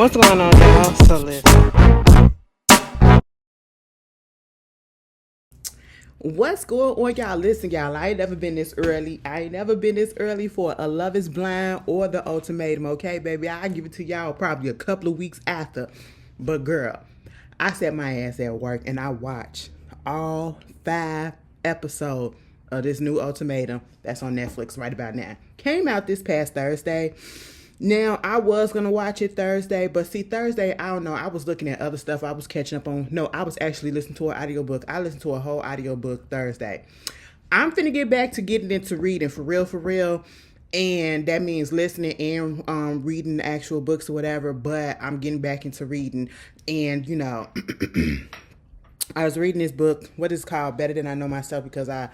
What's going on, y'all? So listen. What's going on, y'all? Listen, y'all. I ain't never been this early. I ain't never been this early for A Love Is Blind or The Ultimatum. Okay, baby. I'll give it to y'all probably a couple of weeks after. But girl, I set my ass at work and I watched all 5 episodes of this new Ultimatum that's on Netflix right about now. Came out this past Thursday. Now, I was going to watch it Thursday, but see, Thursday, I don't know. I was looking at other stuff I was catching up on. No, I was actually listening to an audiobook. I listened to a whole audiobook Thursday. I'm finna get back to getting into reading for real, for real. And that means listening and reading the actual books or whatever, but I'm getting back into reading. And, I was reading this book, what is it called? Better Than I Know Myself, because I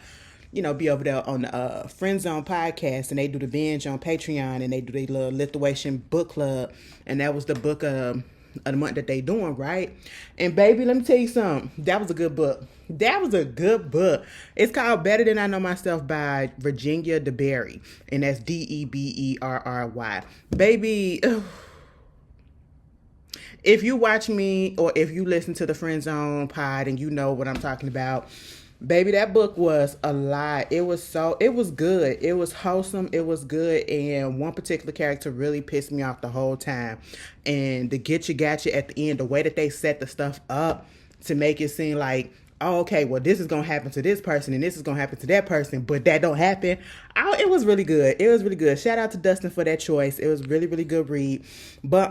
be over there on the Friend Zone podcast, and they do the binge on Patreon, and they do their little Lithuanian book club, and that was the book of the month that they doing, right? And baby, let me tell you something. That was a good book. That was a good book. It's called Better Than I Know Myself by Virginia DeBerry, and that's Deberry. Baby, if you watch me or if you listen to the Friend Zone pod and you know what I'm talking about, baby, that book was a lot. It was good. It was wholesome. It was good. And one particular character really pissed me off the whole time. And the get you got you at the end, the way that they set the stuff up to make it seem like, oh, okay, well, this is going to happen to this person and this is going to happen to that person, but that don't happen. It was really good. It was really good. Shout out to Dustin for that choice. It was really, really good read. But,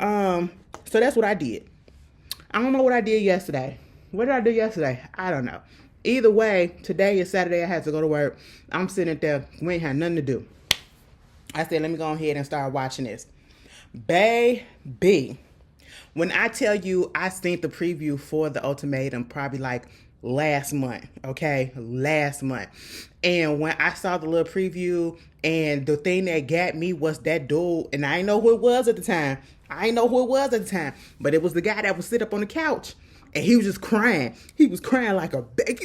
so that's what I did. I don't know what I did yesterday. What did I do yesterday? I don't know. Either way, today is Saturday. I had to go to work. I'm sitting there. We ain't had nothing to do. I said, let me go ahead and start watching this. Baby, when I tell you I seen the preview for The Ultimatum probably like last month, okay? Last month. And when I saw the little preview, and the thing that got me was that dude, and I didn't know who it was at the time. But it was the guy that would sit up on the couch. And he was just crying. He was crying like a baby. I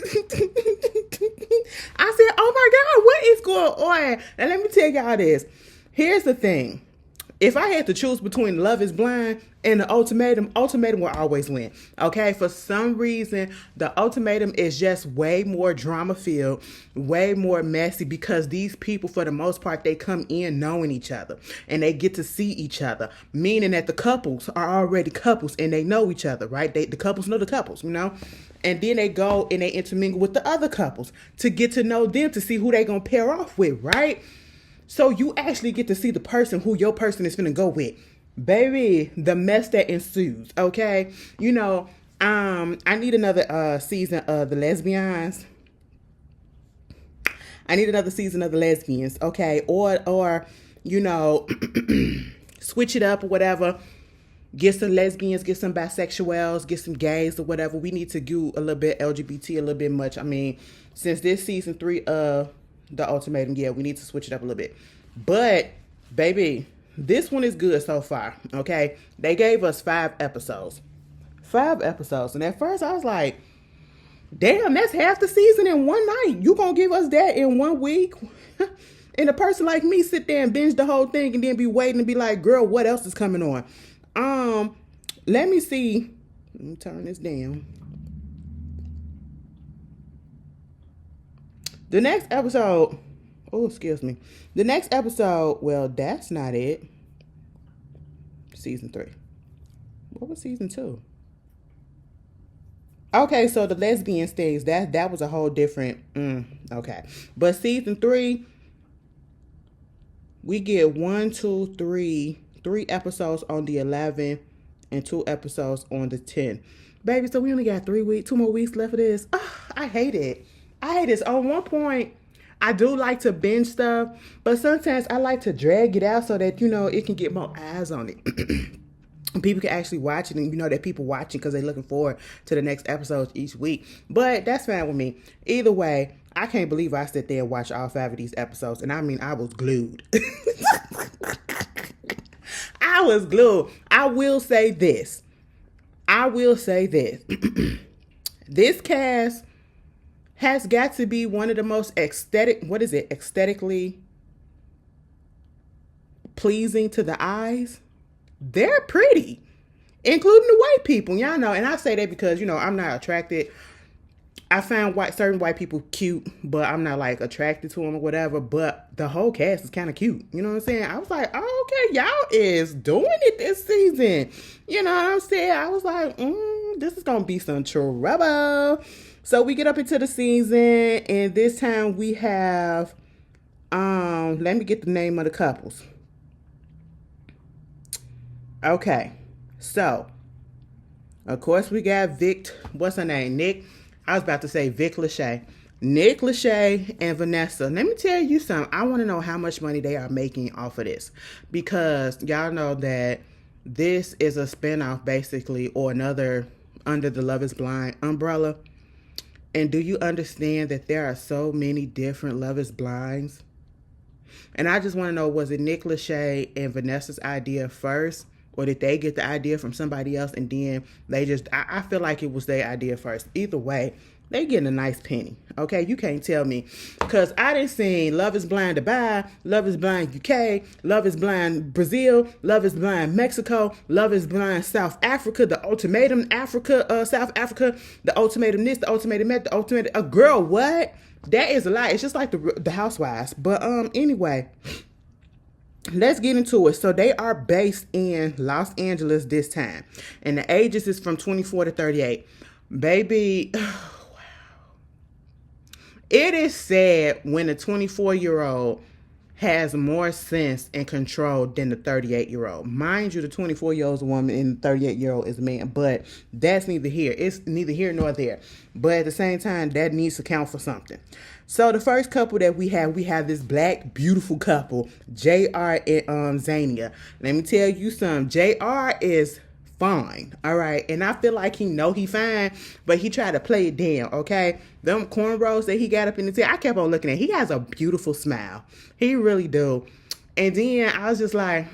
said, oh my God, what is going on? And let me tell y'all this. Here's the thing. If I had to choose between Love Is Blind and The Ultimatum, Ultimatum will always win. Okay? For some reason, The Ultimatum is just way more drama-filled, way more messy, because these people, for the most part, they come in knowing each other. And they get to see each other. Meaning that the couples are already couples and they know each other, right? The couples know the couples, And then they go and they intermingle with the other couples to get to know them, to see who they going to pair off with, right? So you actually get to see the person who your person is finna go with. Baby, the mess that ensues, okay? I need another season of The Lesbians. I need another season of The Lesbians, okay? Or switch it up or whatever. Get some lesbians, get some bisexuals, get some gays or whatever. We need to do a little bit LGBT, a little bit much. I mean, since this season 3 of The Ultimatum, yeah, we need to switch it up a little bit. But, baby, this one is good so far, okay? They gave us 5 episodes. 5 episodes. And at first I was like, damn, that's half the season in one night. You gonna give us that in 1 week? And a person like me sit there and binge the whole thing and then be waiting and be like, girl, what else is coming on? Let me see. Let me turn this down. The next episode, The next episode, well, that's not it. Season 3. What was season 2? Okay, so the lesbian things, that was a whole different, okay. But season 3, we get 3 episodes on the 11th and 2 episodes on the 10th. Baby, so we only got 2 more weeks left of this. I hate it. On one point, I do like to binge stuff, but sometimes I like to drag it out so that, it can get more eyes on it. People can actually watch it, and that people watching because they're looking forward to the next episodes each week. But that's fine with me. Either way, I can't believe I sit there and watch all 5 of these episodes. And I mean, I was glued. I was glued. I will say this. This cast has got to be one of the most aesthetically pleasing to the eyes. They're pretty. including the white people. Y'all know, and I say that because I'm not attracted. I find certain white people cute, but I'm not like attracted to them or whatever. But the whole cast is kind of cute. You know what I'm saying? I was like, oh, okay, y'all is doing it this season. You know what I'm saying? I was like, this is gonna be some trouble. So we get up into the season, and this time we have, let me get the name of the couples. Okay, so of course we got what's her name? Nick. I was about to say Vic Lachey. Nick Lachey and Vanessa. Let me tell you something. I want to know how much money they are making off of this. Because y'all know that this is a spinoff, basically, or another under the Love is Blind umbrella. And do you understand that there are so many different Love is Blinds? And I just want to know, was it Nick Lachey and Vanessa's idea first? Or did they get the idea from somebody else and then I feel like it was their idea first. Either way, they getting a nice penny. Okay, you can't tell me. Because I done seen Love is Blind Dubai, Love is Blind UK, Love is Blind Brazil, Love is Blind Mexico, Love is Blind South Africa, the Ultimatum South Africa, the Ultimatum this, the Ultimatum that, the Ultimatum... girl, what? That is a lie. It's just like the Housewives. But anyway... let's get into it. So they are based in Los Angeles this time. And the ages is from 24 to 38. Baby, oh, wow. It is sad when a 24-year-old has more sense and control than the 38-year-old. Mind you, the 24-year-old is a woman and the 38-year-old is a man. But that's neither here. It's neither here nor there. But at the same time, that needs to count for something. So the first couple that we have this black, beautiful couple, JR and Zania. Let me tell you something. JR is fine, all right? And I feel like he fine, but he tried to play it down, okay? Them cornrows that he got up in the tail, I kept on looking at. He has a beautiful smile. He really do. And then I was just like,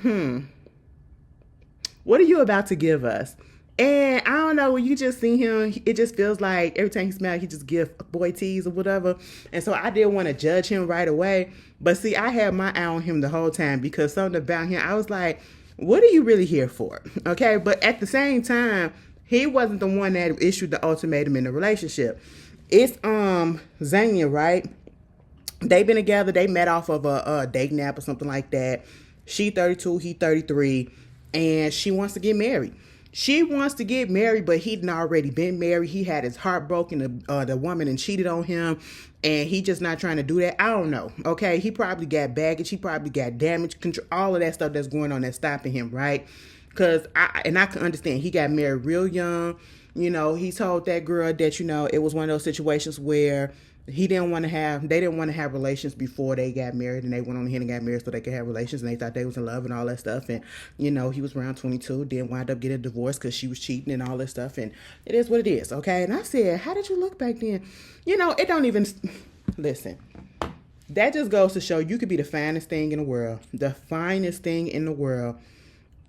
what are you about to give us? And I don't know, when you just see him, it just feels like every time he smiles, he just give boy tease or whatever. And so I didn't want to judge him right away. But see, I had my eye on him the whole time because something about him, I was like, what are you really here for? Okay, but at the same time, he wasn't the one that issued the ultimatum in the relationship. It's Zania, right? They've been together. They met off of a date nap or something like that. She 32, he 33, and she wants to get married. She wants to get married, but he'd already been married. He had his heart broken. The woman and cheated on him, and he just not trying to do that. I don't know. Okay, he probably got baggage. He probably got damage control. All of that stuff that's going on that's stopping him, right? Because I can understand. He got married real young. He told that girl that it was one of those situations where they didn't want to have relations before they got married, and they went on ahead and got married so they could have relations, and they thought they was in love and all that stuff. And he was around 22, then wound up getting divorced because she was cheating and all that stuff. And it is what it is, okay? And I said, how did you look back then? It don't even listen. That just goes to show you could be the finest thing in the world,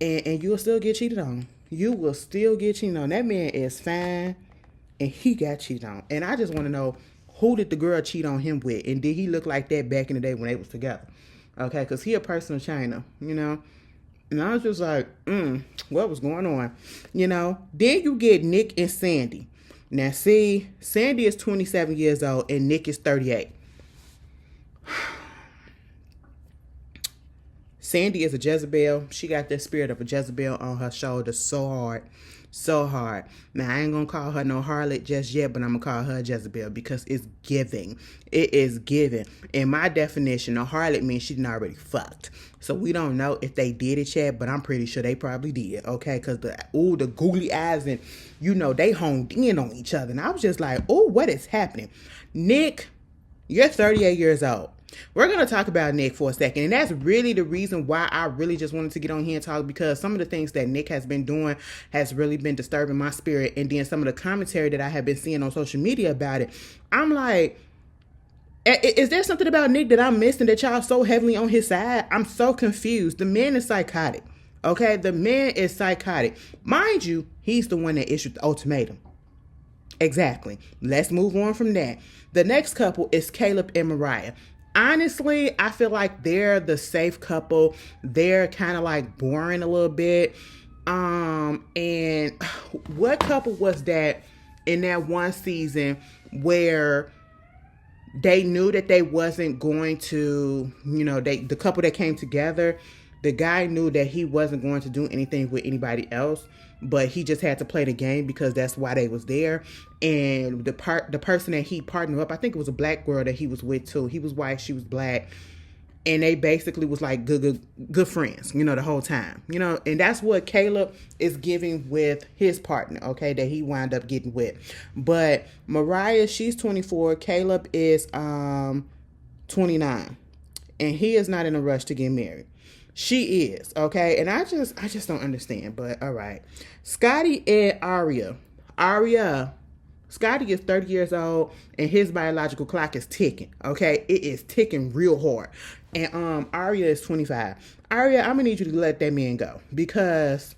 and you'll still get cheated on. You will still get cheated on. That man is fine, and he got cheated on. And I just want to know, who did the girl cheat on him with? And did he look like that back in the day when they was together? Okay, because he a person of China, And I was just like, what was going on? Then you get Nick and Sandy. Now, see, Sandy is 27 years old and Nick is 38. Sandy is a Jezebel. She got that spirit of a Jezebel on her shoulder so hard. So hard. Now, I ain't going to call her no harlot just yet, but I'm going to call her Jezebel because it's giving. It is giving. In my definition, a harlot means she done already fucked. So we don't know if they did it yet, but I'm pretty sure they probably did, okay? Because the googly eyes and, they honed in on each other. And I was just like, what is happening? Nick, you're 38 years old. We're going to talk about Nick for a second, and that's really the reason why I really just wanted to get on here and talk, because some of the things that Nick has been doing has really been disturbing my spirit, and then some of the commentary that I have been seeing on social media about it, I'm like, is there something about Nick that I'm missing that y'all so heavily on his side? I'm so confused. The man is psychotic, okay? The man is psychotic. Mind you, he's the one that issued the ultimatum. Exactly. Let's move on from that. The next couple is Caleb and Mariah. Honestly, I feel like they're the safe couple. They're kind of like boring a little bit. And what couple was that in that one season where they knew that they wasn't going to, the couple that came together, the guy knew that he wasn't going to do anything with anybody else, but he just had to play the game because that's why they was there. And the person that he partnered up, I think it was a black girl that he was with too. He was white, she was black. And they basically was like good friends, the whole time, and that's what Caleb is giving with his partner, okay, that he wound up getting with. But Mariah, she's 24. Caleb is 29, and he is not in a rush to get married. She is, okay, and I just don't understand. But all right, Scotty and Aria. Scotty is 30 years old and his biological clock is ticking. Okay, it is ticking real hard. And Aria is 25. Aria, I'm gonna need you to let that man go because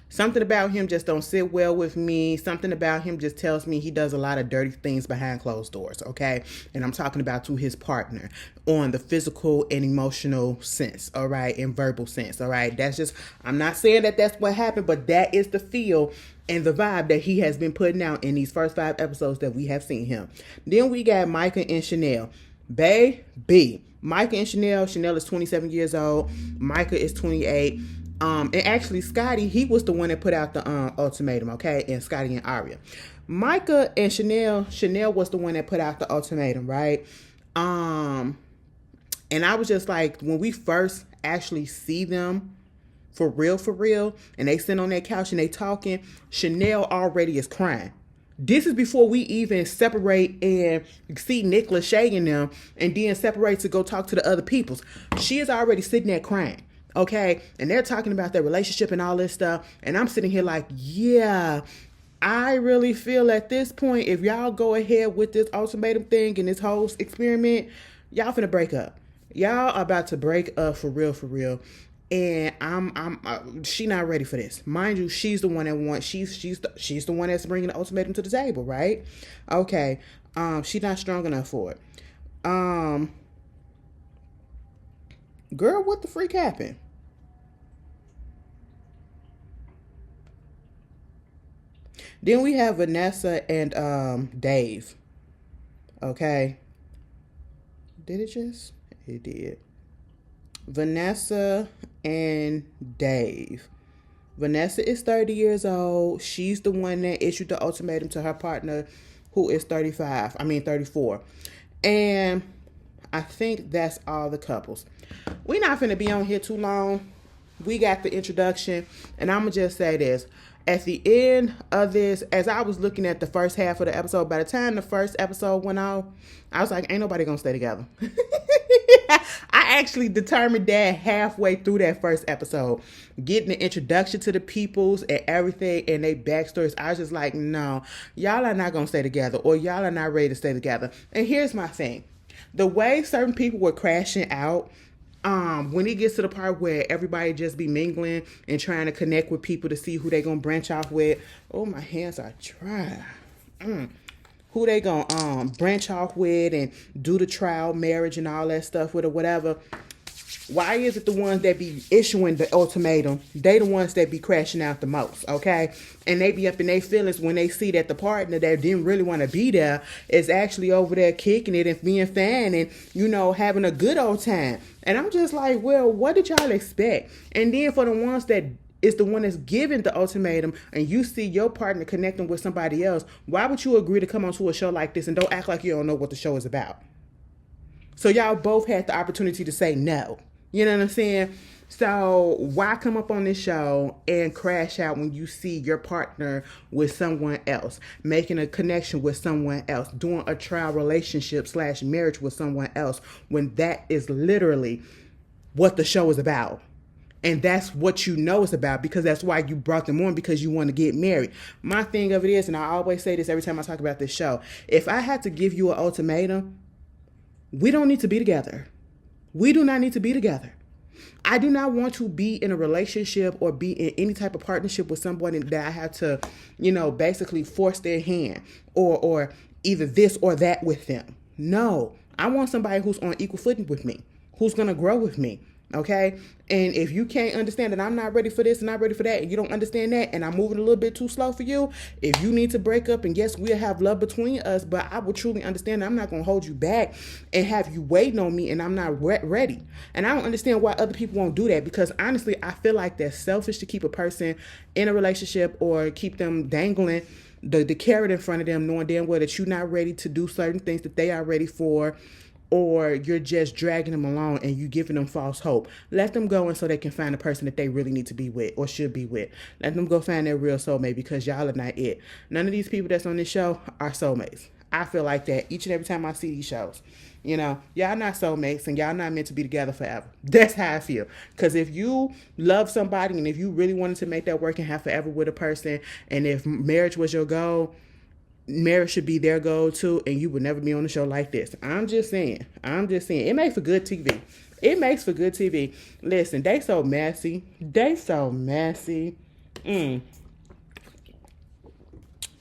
something about him just don't sit well with me. Something about him just tells me he does a lot of dirty things behind closed doors, okay? And I'm talking about to his partner on the physical and emotional sense, all right, and verbal sense, all right? That's just, I'm not saying that that's what happened, but that is the feel and the vibe that he has been putting out in these first 5 episodes that we have seen him. Then we got Micah and Chanel. Baby. Micah and Chanel. Chanel is 27 years old. Micah is 28. And actually Scotty, he was the one that put out the ultimatum, okay? And Scotty and Aria. Micah and Chanel was the one that put out the ultimatum, right? And I was just like, when we first actually see them for real, and they sit on that couch and they talking, Chanel already is crying. This is before we even separate and see Nick Lachey and them, and then separate to go talk to the other peoples. She is already sitting there crying. Okay, and they're talking about their relationship and all this stuff, and I'm sitting here like, yeah, I really feel at this point, if y'all go ahead with this ultimatum thing and this whole experiment, y'all finna break up. Y'all are about to break up for real. And she not ready for this. Mind you, she's the one that wants. She's the one that's bringing the ultimatum to the table, right? Okay, she's not strong enough for it. Girl, what the freak happened? Then we have Vanessa and Dave. Okay. Did it just? It did. Vanessa and Dave. Vanessa is 30 years old. She's the one that issued the ultimatum to her partner, who is 34. And I think that's all the couples. We're not finna be on here too long. We got the introduction, and I'm gonna just say this. At the end of this, as I was looking at the first half of the episode, by the time the first episode went out, I was like, ain't nobody gonna stay together. I actually determined that halfway through that first episode, getting the introduction to the peoples and everything and their backstories. I was just like, no, y'all are not gonna stay together, or y'all are not ready to stay together. And here's my thing. The way certain people were crashing out, when it gets to the part where everybody just be mingling and trying to connect with people to see who they gonna branch off with. Oh, my hands are dry. Who they gonna branch off with and do the trial marriage and all that stuff with or whatever. Why is it the ones that be issuing the ultimatum, they the ones that be crashing out the most, okay? And they be up in their feelings when they see that the partner that didn't really want to be there is actually over there kicking it and being fun and, having a good old time. And I'm just like, well, what did y'all expect? And then for the ones that is the one that's giving the ultimatum and you see your partner connecting with somebody else, why would you agree to come onto a show like this and don't act like you don't know what the show is about? So y'all both had the opportunity to say no. You know what I'm saying? So why come up on this show and crash out when you see your partner with someone else, making a connection with someone else, doing a trial relationship / marriage with someone else, when that is literally what the show is about? And that's what it's about, because that's why you brought them on, because you want to get married. My thing of it is, and I always say this every time I talk about this show, if I had to give you an ultimatum, we don't need to be together. We do not need to be together. I do not want to be in a relationship or be in any type of partnership with somebody that I have to, basically force their hand or either this or that with them. No, I want somebody who's on equal footing with me, who's going to grow with me. Okay. And if you can't understand that I'm not ready for this and not ready for that, and you don't understand that, and I'm moving a little bit too slow for you, if you need to break up, and yes, we'll have love between us, but I will truly understand that I'm not going to hold you back and have you waiting on me and I'm not ready. And I don't understand why other people won't do that, because honestly, I feel like that's selfish to keep a person in a relationship or keep them dangling the carrot in front of them, knowing damn well that you're not ready to do certain things that they are ready for, or you're just dragging them along and you giving them false hope. Let them go, and so they can find the person that they really need to be with or should be with. Let them go find their real soulmate, because y'all are not it. None of these people that's on this show are soulmates. I feel like that each and every time I see these shows. Y'all not soulmates, and y'all not meant to be together forever. That's how I feel. Because if you love somebody and if you really wanted to make that work and have forever with a person, and if marriage was your goal, marriage should be their goal too, and you would never be on a show like this. I'm just saying. It makes for good TV. Listen, they so messy.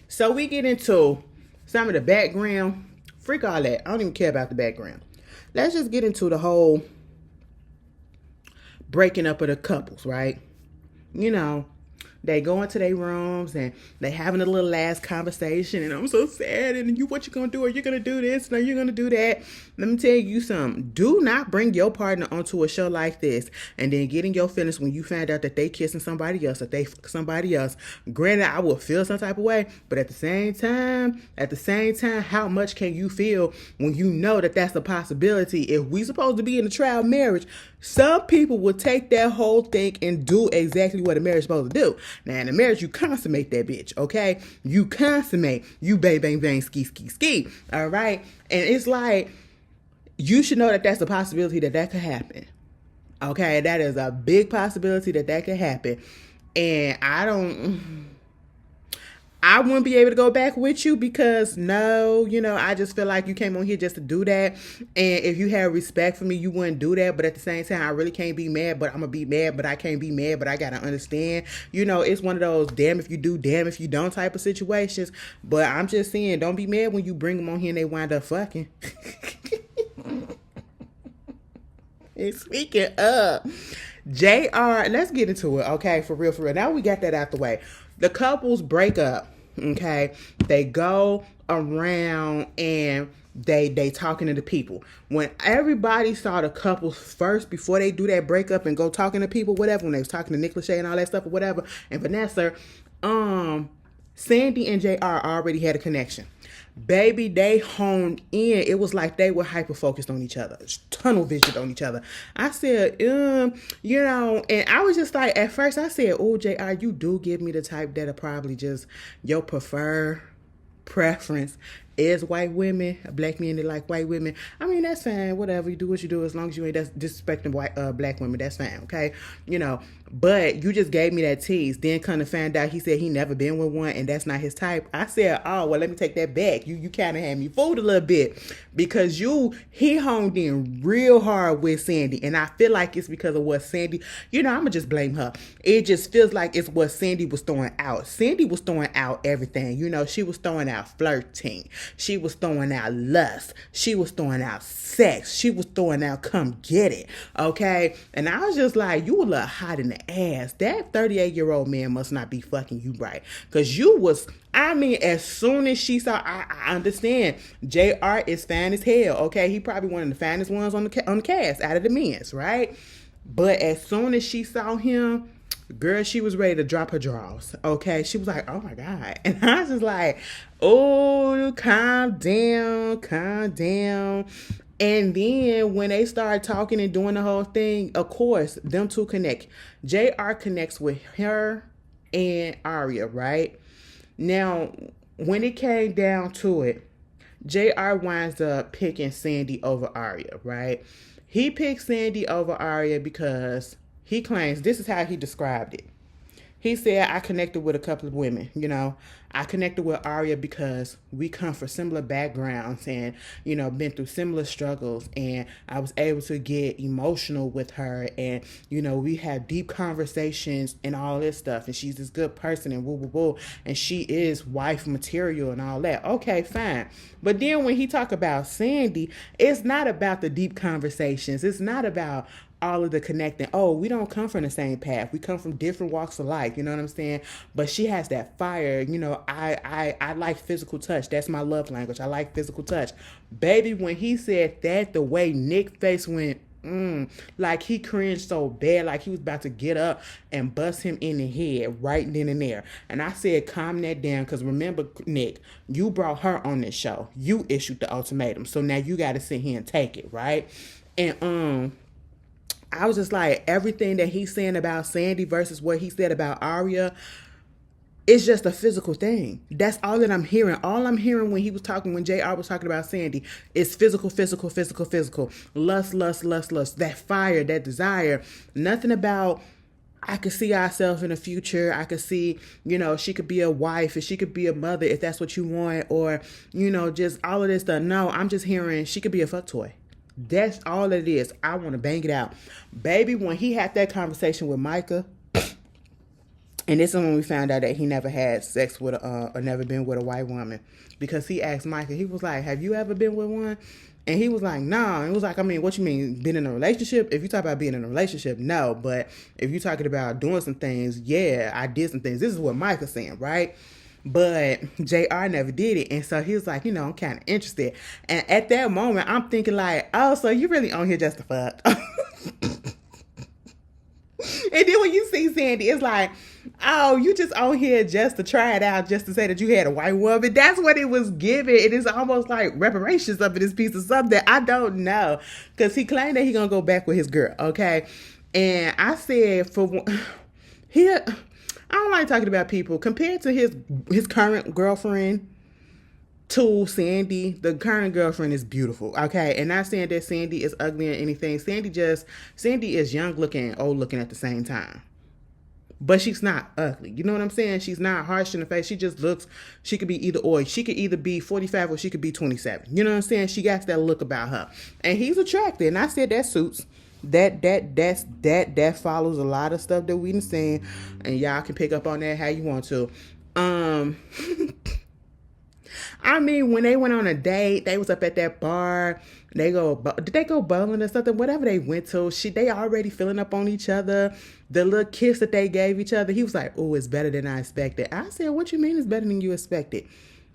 So we get into some of the background. Freak all that. I don't even care about the background. Let's just get into the whole breaking up of the couples, right? They go into their rooms and they having a little last conversation, and I'm so sad, and what you gonna do? Are you gonna do this? And are you gonna do that? Let me tell you something. Do not bring your partner onto a show like this and then get in your feelings when you find out that they kissing somebody else, that they fuck somebody else. Granted, I will feel some type of way, but at the same time, how much can you feel when you know that that's a possibility? If we supposed to be in a trial marriage, some people will take that whole thing and do exactly what a marriage is supposed to do. Now, in a marriage, you consummate that bitch, okay? You consummate. You bang, bang, bang, ski, ski, ski, all right? And it's like, you should know that that's a possibility that could happen, okay? That is a big possibility that could happen. And I wouldn't be able to go back with you, because no, I just feel like you came on here just to do that. And if you had respect for me, you wouldn't do that. But at the same time, I really can't be mad, but I'm going to be mad, but I can't be mad, but I got to understand. It's one of those damn if you do, damn if you don't type of situations. But I'm just saying, don't be mad when you bring them on here and they wind up fucking. And speaking of JR, let's get into it, okay? For real. Now we got that out the way. The couples break up, okay? They go around and they talking to the people. When everybody saw the couples first, before they do that breakup and go talking to people, whatever, when they was talking to Nick Lachey and all that stuff or whatever, and Vanessa, Sandy and JR already had a connection. Baby, they honed in. It was like they were hyper-focused on each other. Tunnel vision on each other. I said, and I was just like, at first I said, oh, JR, you do give me the type that'll probably just, your preference is white women. Black men, they like white women. I mean, that's fine. Whatever. You do what you do, as long as you ain't disrespecting black women, that's fine, okay? But you just gave me that tease. Then come to find out he said he never been with one and that's not his type. I said, oh, well, let me take that back. You kind of had me fooled a little bit, because he honed in real hard with Sandy. And I feel like it's because of what Sandy, I'm going to just blame her. It just feels like it's what Sandy was throwing out. Sandy was throwing out everything. She was throwing out flirting. She was throwing out lust. She was throwing out sex. She was throwing out come get it. Okay? And I was just like, you a little hot in the ass. That 38-year-old man must not be fucking you right. Because as soon as she saw, I understand, JR is fine as hell. Okay? He probably one of the finest ones on the cast out of the men's, right? But as soon as she saw him, girl, she was ready to drop her drawers. Okay? She was like, oh my God. And I was just like, oh, calm down. And then when they start talking and doing the whole thing, of course, them two connect. JR connects with her and Aria, right? Now, when it came down to it, JR winds up picking Sandy over Aria, right? He picked Sandy over Aria because he claims, this is how he described it. He said, I connected with a couple of women, I connected with Aria because we come from similar backgrounds and, been through similar struggles. And I was able to get emotional with her. And, we had deep conversations and all this stuff. And she's this good person and woo, woo, woo. And she is wife material and all that. Okay, fine. But then when he talk about Sandy, it's not about the deep conversations. It's not about all of the connecting. Oh, we don't come from the same path. We come from different walks of life. You know what I'm saying? But she has that fire. I like physical touch. That's my love language. I like physical touch. Baby, when he said that, the way Nick's face went, like he cringed so bad, like he was about to get up and bust him in the head right then and there. And I said, calm that down, because remember, Nick, you brought her on this show. You issued the ultimatum. So now you got to sit here and take it, right? And I was just like, everything that he's saying about Sandy versus what he said about Aria, it's just a physical thing. That's all that I'm hearing. All I'm hearing when JR was talking about Sandy is physical, physical, physical, physical. Lust, lust, lust, lust. That fire, that desire. Nothing about, I could see ourselves in the future. I could see, she could be a wife and she could be a mother if that's what you want. Or, just all of this stuff. No, I'm just hearing she could be a fuck toy. That's all it is. I want to bang it out. Baby, when he had that conversation with Micah, and this is when we found out that he never had sex with or never been with a white woman, because he asked Micah, he was like, have you ever been with one? And he was like, no. And it was like, I mean, what you mean, been in a relationship? If you talk about being in a relationship, no. But if you're talking about doing some things, yeah, I did some things. This is what Micah's saying, right? But JR never did it. And so he was like, I'm kind of interested. And at that moment, I'm thinking like, oh, so you really on here just to fuck. And then when you see Sandy, it's like, oh, you just on here just to try it out, just to say that you had a white woman. That's what it was given. It is almost like reparations up in this piece of something. I don't know. Because he claimed that he going to go back with his girl, okay? And I said, here, I don't like talking about people. Compared to his current girlfriend to Sandy, the current girlfriend is beautiful, okay? And not saying that Sandy is ugly or anything. Sandy is young looking and old looking at the same time. But she's not ugly. You know what I'm saying? She's not harsh in the face. She just looks, she could be either or. She could either be 45 or she could be 27. You know what I'm saying? She got that look about her. And he's attractive. And I said that suits. That follows a lot of stuff that we done seen. And y'all can pick up on that how you want to. I mean, when they went on a date, they was up at that bar. Did they go bowling or something? Whatever they went to, they already feeling up on each other. The little kiss that they gave each other, he was like, oh, it's better than I expected. I said, what you mean it's better than you expected?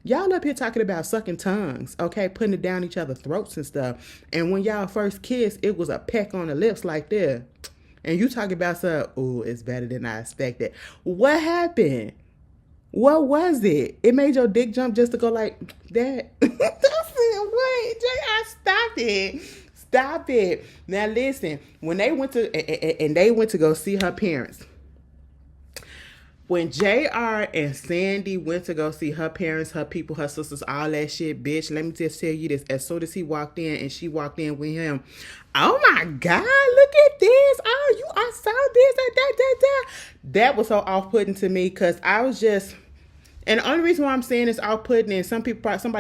Y'all up here talking about sucking tongues, okay? Putting it down each other's throats and stuff. And when y'all first kissed, it was a peck on the lips like this. And you talking about something, oh, it's better than I expected. What happened? What was it? It made your dick jump just to go like that? I said, wait, J.I., stop it. Stop it. Now listen, when they went to go see her parents, when JR and Sandy went to go see her parents, her people, her sisters, all that shit, bitch, let me just tell you this. As soon as he walked in and she walked in with him, oh my God, look at this. Oh, I saw this. That was so off-putting to me, because I was just... And the only reason why I'm saying it's off-putting, and somebody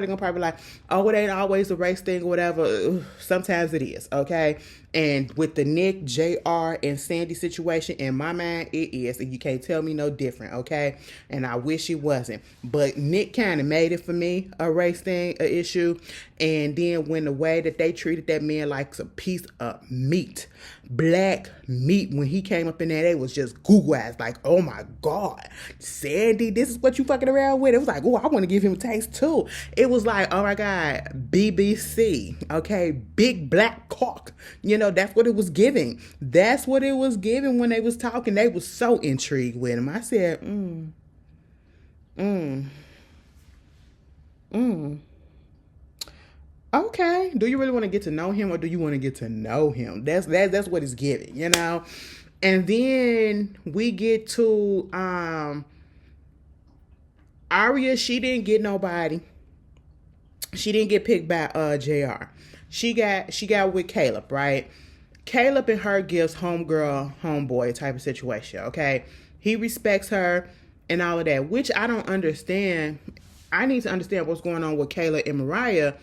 gonna probably be like, oh, it ain't always a race thing or whatever. Sometimes it is, okay? And with the Nick, JR, and Sandy situation, in my mind, it is. And you can't tell me no different, okay? And I wish it wasn't. But Nick kind of made it for me, a race thing, an issue. And then when the way that they treated that man like a piece of meat, black meat, when he came up in there, they was just Google eyes, like, oh my God, Sandy, this is what you fucking around with. It was like, oh, I want to give him a taste too. It was like, oh my God, BBC, okay, big black cock. That's what it was giving. That's what it was giving when they was talking. They was so intrigued with him. I said, okay, do you really want to get to know him, or do you want to get to know him? That's what it's giving, And then we get to Aria. She didn't get nobody. She didn't get picked by JR. She got with Caleb, right? Caleb and her gives homegirl, homeboy type of situation, okay? He respects her and all of that, which I don't understand. I need to understand what's going on with Kayla and Mariah,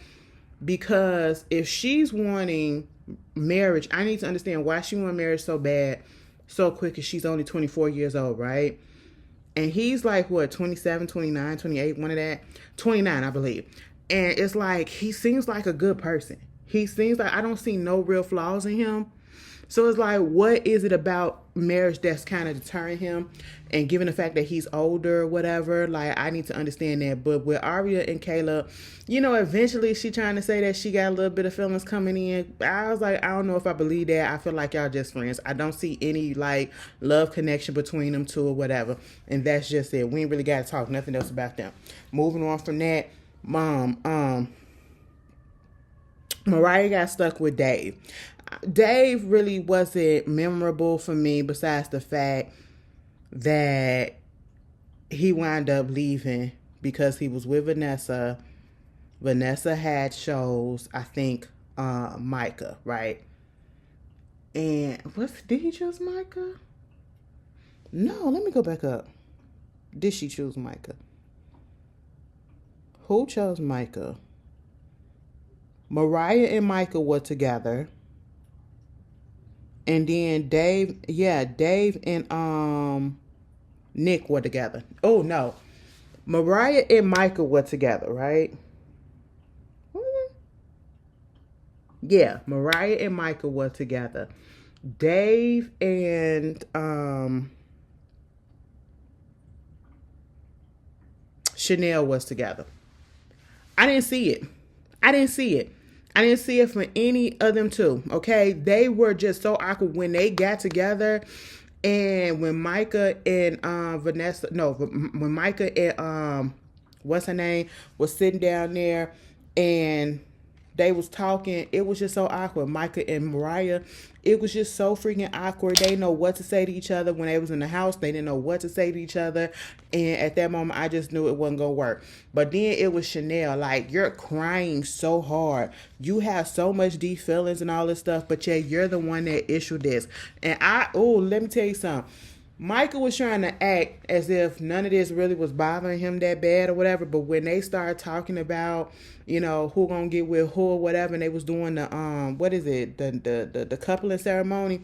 because if she's wanting marriage, I need to understand why she wants marriage so bad, so quick, because she's only 24 years old, right? And he's like, what, 27, 29, 28, one of that? 29, I believe. And it's like, he seems like a good person. He seems like, I don't see no real flaws in him. So it's like, what is it about marriage that's kind of deterring him? And given the fact that he's older or whatever, like, I need to understand that. But with Aria and Kayla, you know, eventually she trying to say that she got a little bit of feelings coming in. I was like, I don't know if I believe that. I feel like y'all just friends. I don't see any, like, love connection between them two or whatever. And that's just it. We ain't really got to talk nothing else about them. Moving on from that, Mariah got stuck with Dave. Dave really wasn't memorable for me, besides the fact that he wound up leaving because he was with Vanessa. Vanessa had shows, I think, Micah, right? And did he choose Micah? No, let me go back up. Did she choose Micah? Who chose Micah? Mariah and Micah were together. And then Dave and Nick were together. Oh, no. Mariah and Micah were together, right? Yeah, Mariah and Micah were together. Dave and Chanel was together. I didn't see it. I didn't see it from any of them two, okay? They were just so awkward when they got together. And when Micah and when Micah and what's her name was sitting down there and they was talking, it was just so awkward. Micah and Mariah, it was just so freaking awkward. They didn't know what to say to each other. When they was in the house, they didn't know what to say to each other. And at that moment, I just knew it wasn't going to work. But then it was Chanel. Like, you're crying so hard. You have so much deep feelings and all this stuff, but yet you're the one that issued this. And let me tell you something. Michael was trying to act as if none of this really was bothering him that bad or whatever, but when they started talking about, you know, who gonna get with who or whatever, and they was doing the the coupling ceremony,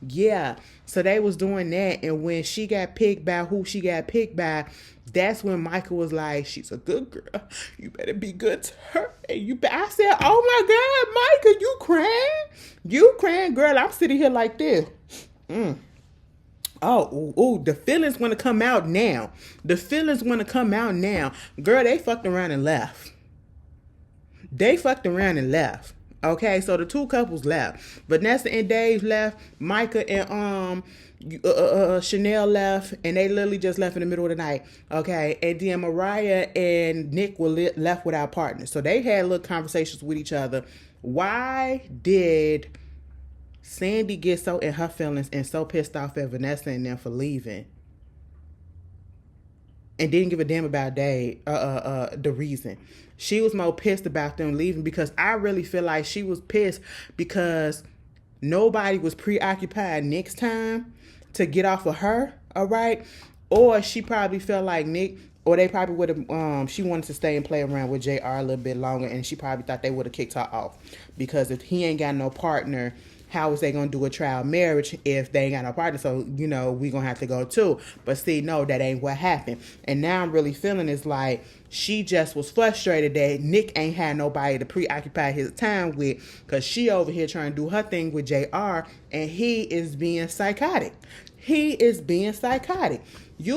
yeah, so they was doing that, and when she got picked by who she got picked by, that's when Michael was like, she's a good girl, you better be good to her. And I said, oh my God, Michael, you crying, girl? I'm sitting here like this. Oh, the feelings want to come out now. Girl, they fucked around and left. Okay, so the two couples left. Vanessa and Dave left. Micah and Chanel left. And they literally just left in the middle of the night. Okay, and then Mariah and Nick were left without partners. So they had little conversations with each other. Why did Sandy gets so in her feelings and so pissed off at Vanessa and them for leaving, and didn't give a damn about Dave, the reason? She was more pissed about them leaving, because I really feel like she was pissed because nobody was preoccupied Nick's time to get off of her, all right? Or she probably felt like Nick, or they probably would have, she wanted to stay and play around with JR a little bit longer, and she probably thought they would have kicked her off, because if he ain't got no partner, how is they going to do a trial marriage if they ain't got no partner? So, you know, we going to have to go too. But see, no, that ain't what happened. And now I'm really feeling it's like she just was frustrated that Nick ain't had nobody to preoccupy his time with, because she over here trying to do her thing with JR, and he is being psychotic. You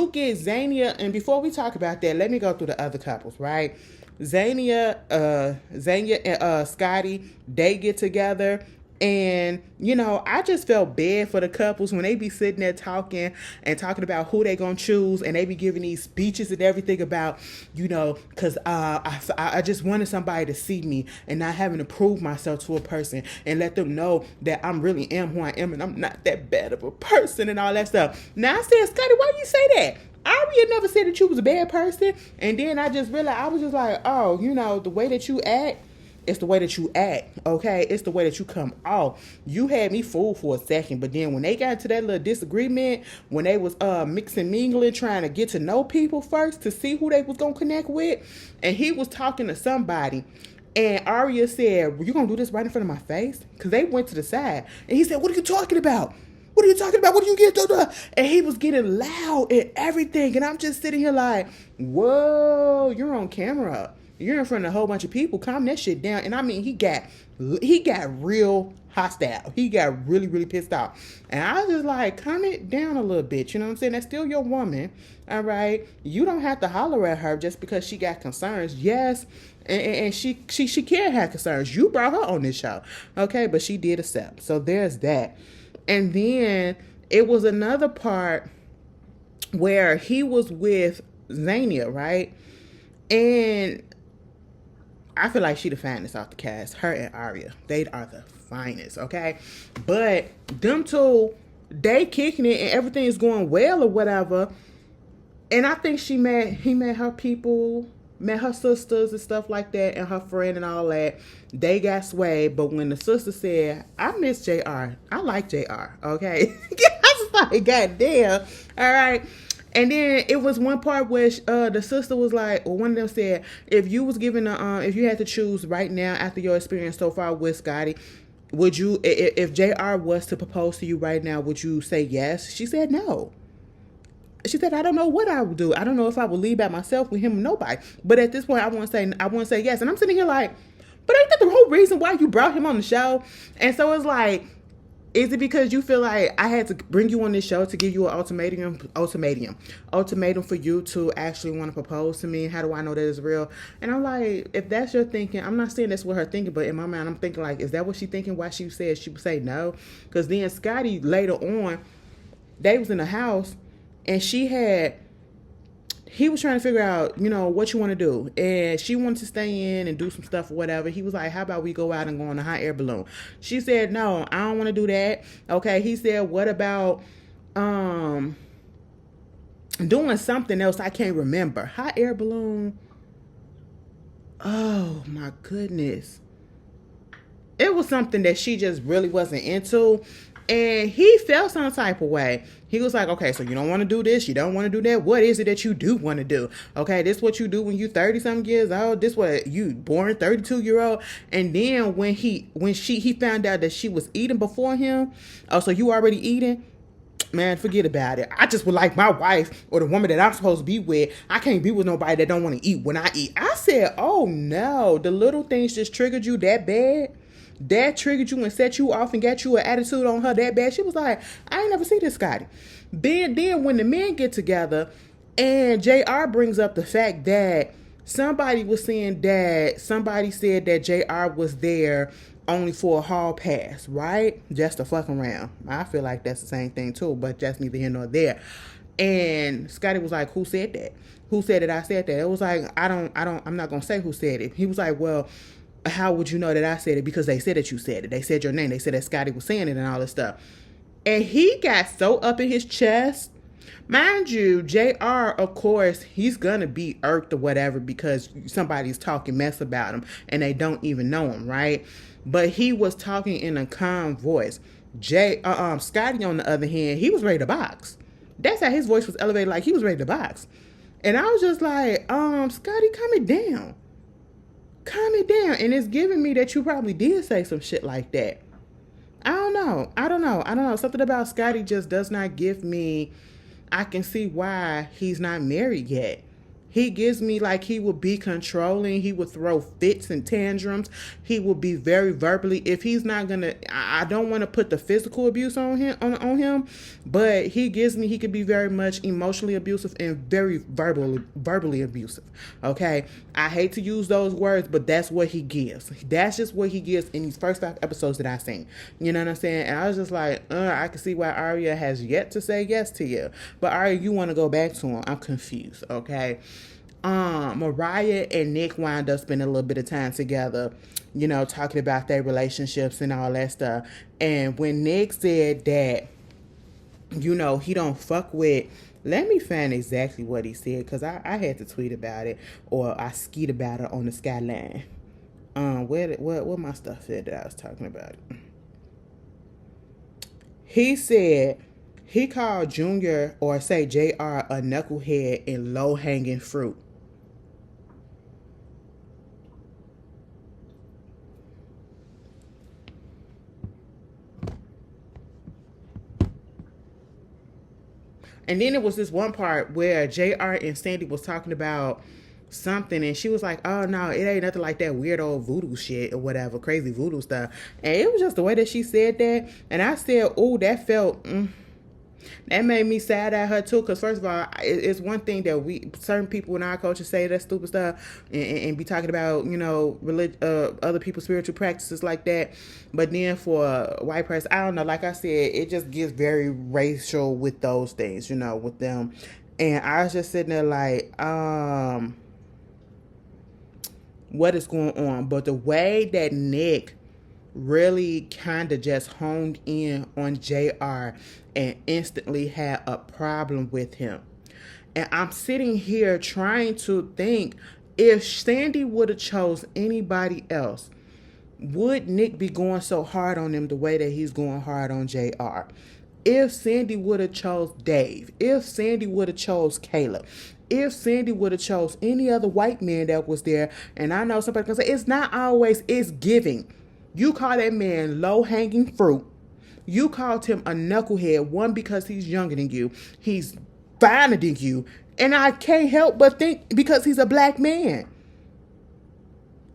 get Zania, and before we talk about that, let me go through the other couples, right? Zania and Scotty, they get together. And, you know, I just felt bad for the couples when they be sitting there talking about who they gonna choose, and they be giving these speeches and everything about, you know, because I just wanted somebody to see me and not having to prove myself to a person and let them know that I'm really am who I am and I'm not that bad of a person and all that stuff. Now I said, Scotty, why you say that? Aria never said that you was a bad person. And then I just realized, I was just like, oh, you know, the way that you act, It's the way that you act, okay? It's the way that you come off. You had me fooled for a second, but then when they got into that little disagreement, when they was mixing, mingling, trying to get to know people first to see who they was gonna connect with, and he was talking to somebody, and Arya said, "You gonna do this right in front of my face?" Because they went to the side, and he said, "What are you talking about? What are you talking about? What do you get to?" And he was getting loud and everything, and I'm just sitting here like, "Whoa, you're on camera. You're in front of a whole bunch of people. Calm that shit down." And I mean, he got real hostile. He got really, really pissed off. And I was just like, calm it down a little bit. You know what I'm saying? That's still your woman. All right. You don't have to holler at her just because she got concerns. Yes. And she can have concerns. You brought her on this show. Okay. But she did accept. So there's that. And then it was another part where he was with Zania, right? And I feel like she the finest off the cast. Her and Arya. They are the finest, okay? But them two, they kicking it and everything is going well or whatever. And I think he met her people, met her sisters and stuff like that, and her friend and all that. They got swayed. But when the sister said, "I miss JR. I like JR," okay? I was like, God damn. All right. And then it was one part where the sister was like, or one of them said, if you was given if you had to choose right now after your experience so far with Scotty, would you, if JR was to propose to you right now, would you say yes? She said no. She said, I don't know what I would do. I don't know if I would leave by myself with him or nobody. But at this point, I want to say yes. And I'm sitting here like, but ain't that the whole reason why you brought him on the show? And so it's like, is it because you feel like I had to bring you on this show to give you an ultimatum for you to actually want to propose to me? How do I know that it's real? And I'm like, if that's your thinking, I'm not saying that's what her thinking, but in my mind, I'm thinking like, is that what she thinking? Why she said she would say no? Because then Scotty later on, they was in the house and he was trying to figure out, what you want to do. And she wanted to stay in and do some stuff or whatever. He was like, how about we go out and go on a hot air balloon? She said, no, I don't want to do that. Okay. He said, what about doing something else I can't remember? Hot air balloon. Oh, my goodness. It was something that she just really wasn't into. And he felt some type of way. He was like, okay, so you don't want to do this. You don't want to do that. What is it that you do want to do? Okay, this what you do when you 30-something years old. This what you born 32-year-old. And then when he found out that she was eating before him. Oh, so you already eating? Man, forget about it. I just would like my wife or the woman that I'm supposed to be with. I can't be with nobody that don't want to eat when I eat. I said, oh no, the little things just triggered you that bad? That triggered you and set you off and got you an attitude on her that bad? She was like, I ain't never seen this Scotty. Then when the men get together and JR brings up the fact that somebody said that JR was there only for a hall pass, right? Just to fuck around. I feel like that's the same thing too, but that's neither here nor there. And Scotty was like, who said that? Who said that I said that? It was like, I'm not going to say who said it. He was like, well, how would you know that I said it? Because they said that you said it. They said your name. They said that Scotty was saying it and all this stuff. And he got so up in his chest. Mind you, JR, of course, he's going to be irked or whatever because somebody's talking mess about him and they don't even know him, right? But he was talking in a calm voice. Scotty, on the other hand, he was ready to box. That's how his voice was elevated, like he was ready to box. And I was just like, Scotty, calm it down. Calm it down. And it's giving me that you probably did say some shit like that. I don't know. Something about Scotty just does not give me, I can see why he's not married yet. He gives me like he would be controlling. He would throw fits and tantrums. He would be very verbally. If he's not going to, I don't want to put the physical abuse on him, but he gives me, he could be very much emotionally abusive and very verbally abusive. Okay. I hate to use those words, but that's what he gives. That's just what he gives in these first 5 episodes that I've seen. You know what I'm saying? And I was just like, I can see why Arya has yet to say yes to you. But Arya, you want to go back to him. I'm confused. Okay. Mariah and Nick wound up spending a little bit of time together, talking about their relationships and all that stuff. And when Nick said that, he don't fuck with, let me find exactly what he said, because I had to tweet about it, or I skeet about it on the Skyline. What my stuff said that I was talking about? He said he called Junior, or say JR, a knucklehead and low hanging fruit. And then it was this one part where JR and Sandy was talking about something, and she was like, "Oh no, it ain't nothing like that weird old voodoo shit or whatever, crazy voodoo stuff." And it was just the way that she said that, and I said, "Oh, that felt." That made me sad at her too, because first of all, it's one thing that certain people in our culture say that stupid stuff and be talking about, other people's spiritual practices like that. But then for a white person, I don't know, like I said, it just gets very racial with those things, with them. And I was just sitting there like, what is going on? But the way that Nick really kind of just honed in on JR and instantly had a problem with him. And I'm sitting here trying to think, if Sandy would have chose anybody else, would Nick be going so hard on him the way that he's going hard on JR? If Sandy would have chose Dave, if Sandy would have chose Caleb, if Sandy would have chose any other white man that was there, and I know somebody can say, it's not always, it's giving. You call that man low-hanging fruit. You called him a knucklehead, one, because he's younger than you. He's finer than you. And I can't help but think because he's a black man.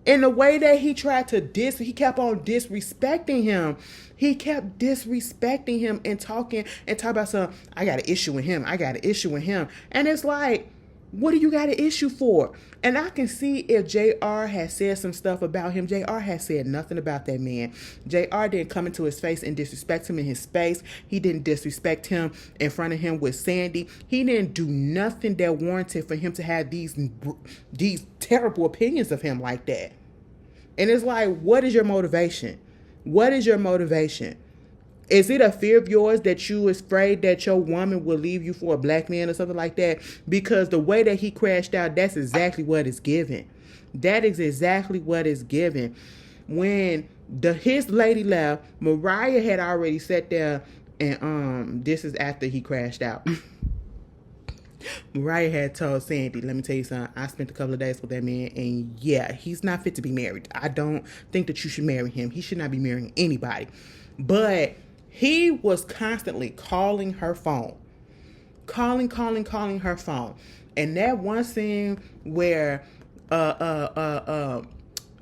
And the way that he tried to he kept on disrespecting him. He kept disrespecting him and talking about something. I got an issue with him. I got an issue with him. And it's like, what do you got an issue for? And I can see if JR has said some stuff about him. JR has said nothing about that man. JR didn't come into his face and disrespect him in his space. He didn't disrespect him in front of him with Sandy. He didn't do nothing that warranted for him to have these terrible opinions of him like that. And it's like, what is your motivation? What is your motivation? Is it a fear of yours that you is afraid that your woman will leave you for a black man or something like that? Because the way that he crashed out, that's exactly what is given. That is exactly what is given. When his lady left, Mariah had already sat there, and this is after he crashed out. Mariah had told Sandy, let me tell you something, I spent a couple of days with that man, and yeah, he's not fit to be married. I don't think that you should marry him. He should not be marrying anybody. But he was constantly calling her phone. Calling her phone. And that one scene where JR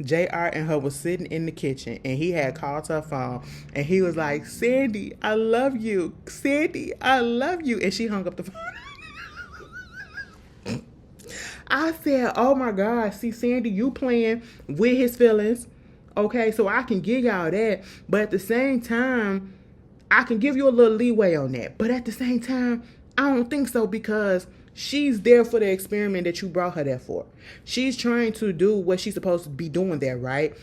and her was sitting in the kitchen, and he had called her phone, and he was like, Sandy, I love you. Sandy, I love you. And she hung up the phone. I said, oh my God, see, Sandy, you playing with his feelings. Okay, so I can give y'all that. But at the same time, I can give you a little leeway on that. But at the same time, I don't think so, because she's there for the experiment that you brought her there for. She's trying to do what she's supposed to be doing there, right?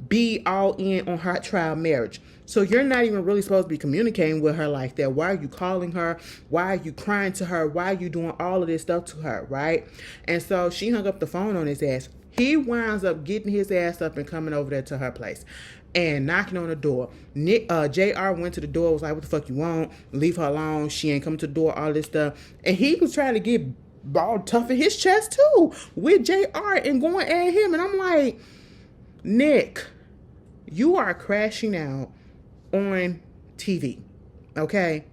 Be all in on her trial marriage. So you're not even really supposed to be communicating with her like that. Why are you calling her? Why are you crying to her? Why are you doing all of this stuff to her, right? And so she hung up the phone on his ass. He winds up getting his ass up and coming over there to her place and knocking on the door. JR went to the door, was like, what the fuck you want? Leave her alone. She ain't coming to the door, all this stuff. And he was trying to get all tough in his chest too with JR and going at him. And I'm like, Nick, you are crashing out on TV, okay?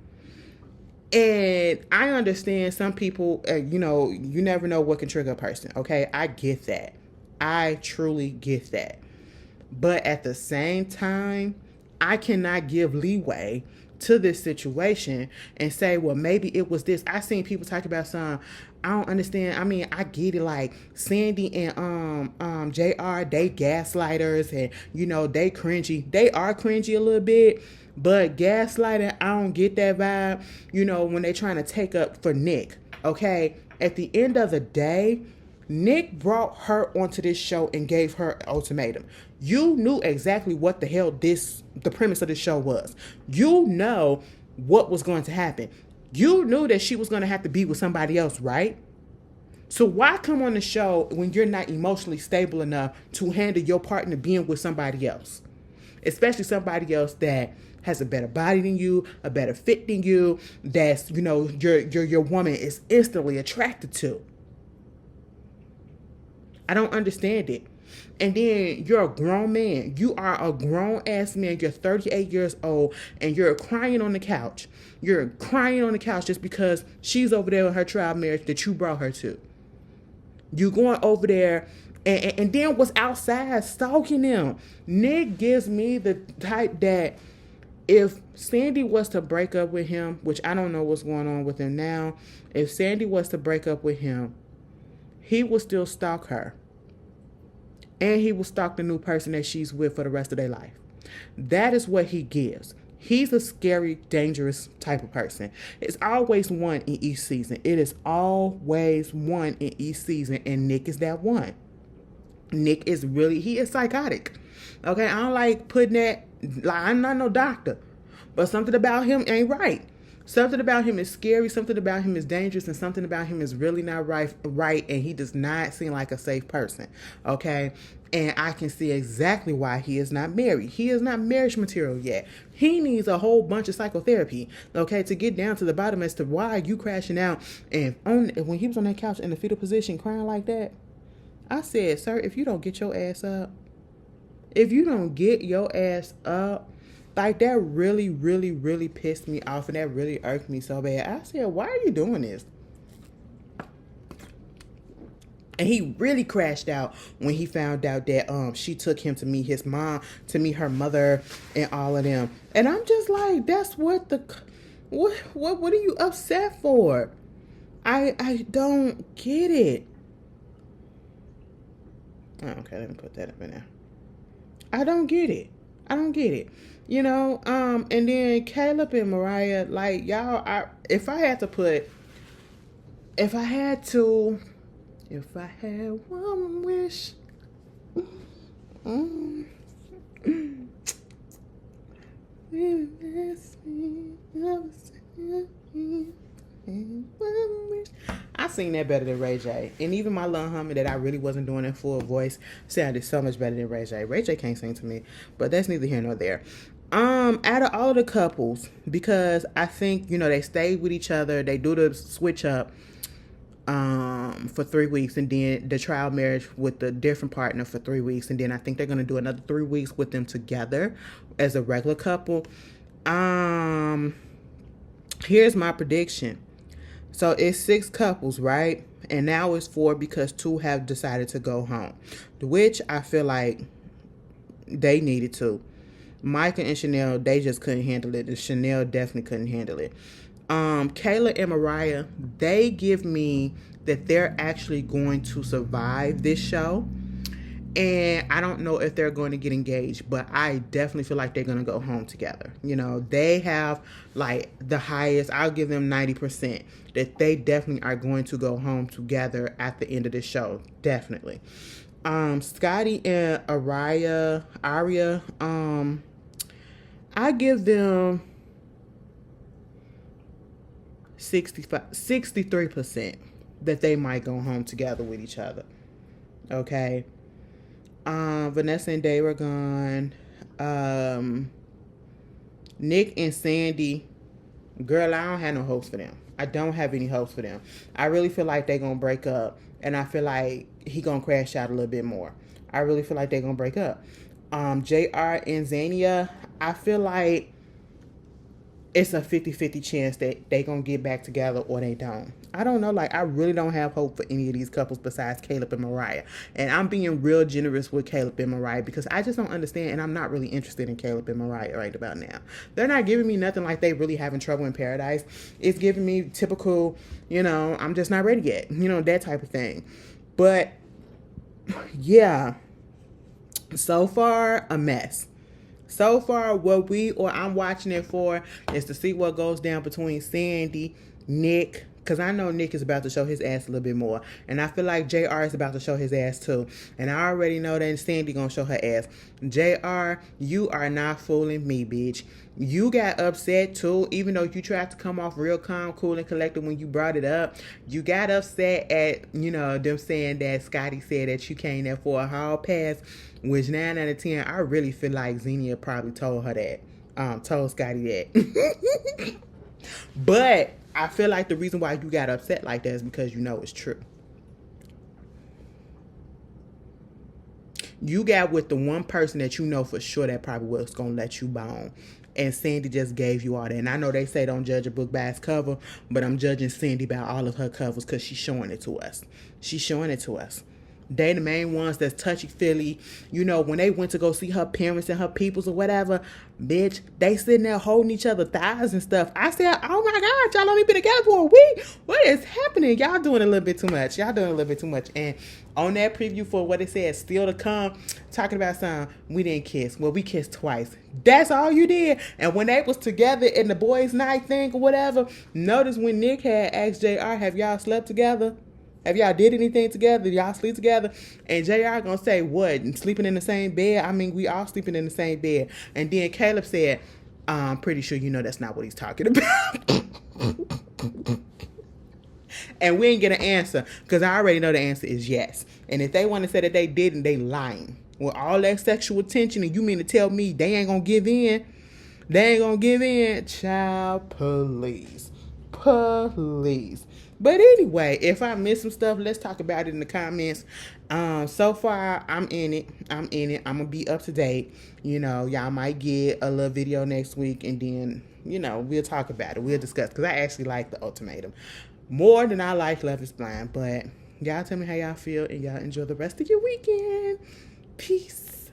And I understand some people, you never know what can trigger a person, okay? I get that. I truly get that. But at the same time, I cannot give leeway to this situation and say, well, maybe it was this. I seen people talk about some, I don't understand. I mean, I get it, like Sandy and JR, they gaslighters, and they cringy. They are cringy a little bit, but gaslighting, I don't get that vibe, when they trying to take up for Nick. Okay, at the end of the day, Nick brought her onto this show and gave her an ultimatum. You knew exactly what the hell the premise of this show was. You know what was going to happen. You knew that she was going to have to be with somebody else, right? So why come on the show when you're not emotionally stable enough to handle your partner being with somebody else? Especially somebody else that has a better body than you, a better fit than you, that's, your woman is instantly attracted to. I don't understand it. And then you're a grown man. You are a grown ass man. You're 38 years old and you're crying on the couch. You're crying on the couch just because she's over there with her trial marriage that you brought her to. You going over there and then what's outside stalking them. Nick gives me the type that if Sandy was to break up with him, which I don't know what's going on with him now, if Sandy was to break up with him, he would still stalk her. And he will stalk the new person that she's with for the rest of their life. That is what he gives. He's a scary, dangerous type of person. It's always one in each season. It is always one in each season, and Nick is that one. Nick is he is psychotic. Okay, I don't like putting that, like, I'm not no doctor, but something about him ain't right. Something about him is scary, something about him is dangerous, and something about him is really not right, and he does not seem like a safe person, okay? And I can see exactly why he is not married. He is not marriage material yet. He needs a whole bunch of psychotherapy, okay, to get down to the bottom as to why you crashing out. And when he was on that couch in the fetal position crying like that, I said, sir, if you don't get your ass up, like, that really, really, really pissed me off, and that really irked me so bad. I said, why are you doing this? And he really crashed out when he found out that she took him to meet his mom, to meet her mother, and all of them. And I'm just like, that's what are you upset for? I don't get it. Oh, okay, let me put that up in there. I don't get it. And then Caleb and Mariah, like, y'all, if I had one wish, I sing that better than Ray J. And even my little humming that I really wasn't doing in full voice sounded so much better than Ray J. Ray J can't sing to me, but that's neither here nor there. Out of all of the couples, because I think, they stayed with each other, they do the switch up for 3 weeks, and then the trial marriage with the different partner for 3 weeks, and then I think they're going to do another 3 weeks with them together as a regular couple. Here's my prediction. So it's 6 couples, right? And now it's 4 because 2 have decided to go home, which I feel like they needed to. Micah and Chanel, they just couldn't handle it. And Chanel definitely couldn't handle it. Kayla and Mariah, they give me that they're actually going to survive this show. And I don't know if they're going to get engaged, but I definitely feel like they're going to go home together. They have like the highest, I'll give them 90%, that they definitely are going to go home together at the end of the show. Definitely. Scotty and Aria, I give them 63% that they might go home together with each other. Okay. Vanessa and Dave are gone. Nick and Sandy, girl, I don't have no hopes for them. I don't have any hopes for them. I really feel like they're going to break up, and I feel like he going to crash out a little bit more. I really feel like they're going to break up. JR and Zania, I feel like it's a 50-50 chance that they going to get back together or they don't. I don't know. Like, I really don't have hope for any of these couples besides Caleb and Mariah. And I'm being real generous with Caleb and Mariah because I just don't understand, and I'm not really interested in Caleb and Mariah right about now. They're not giving me nothing like they really having trouble in paradise. It's giving me typical, I'm just not ready yet. That type of thing. But, yeah. So far, a mess. So far, I'm watching it for is to see what goes down between Sandy, Nick, Because I know Nick is about to show his ass a little bit more. And I feel like JR is about to show his ass too. And I already know that Sandy gonna show her ass. JR, you are not fooling me, bitch. You got upset too, even though you tried to come off real calm, cool, and collected when you brought it up. You got upset at, them saying that Scotty said that you came there for a hall pass, which 9 out of 10, I really feel like Xenia probably told her that. Told Scotty that. But I feel like the reason why you got upset like that is because you know it's true. You got with the one person that you know for sure that probably was going to let you bone. And Sandy just gave you all that. And I know they say don't judge a book by its cover, but I'm judging Sandy by all of her covers because she's showing it to us. She's showing it to us. They the main ones that's touchy-feely. When they went to go see her parents and her peoples or whatever, bitch, they sitting there holding each other thighs and stuff. I said, oh my God, y'all only been together for a week. What is happening? Y'all doing a little bit too much. And on that preview for what it said, still to come, talking about something, we didn't kiss. Well, we kissed twice. That's all you did. And when they was together in the boys' night thing or whatever, notice when Nick had asked JR, have y'all slept together? Have y'all did anything together? Did y'all sleep together? And JR gonna say, what? Sleeping in the same bed? I mean, we all sleeping in the same bed. And then Caleb said, I'm pretty sure that's not what he's talking about. And we ain't get an answer because I already know the answer is yes. And if they want to say that they didn't, they lying. With all that sexual tension, and you mean to tell me they ain't gonna give in? They ain't gonna give in? Child, please. Please. But anyway, if I miss some stuff, let's talk about it in the comments. So far, I'm in it. I'm going to be up to date. Y'all might get a little video next week, and then, we'll talk about it. We'll discuss, because I actually like the Ultimatum more than I like Love is Blind. But y'all tell me how y'all feel, and y'all enjoy the rest of your weekend. Peace.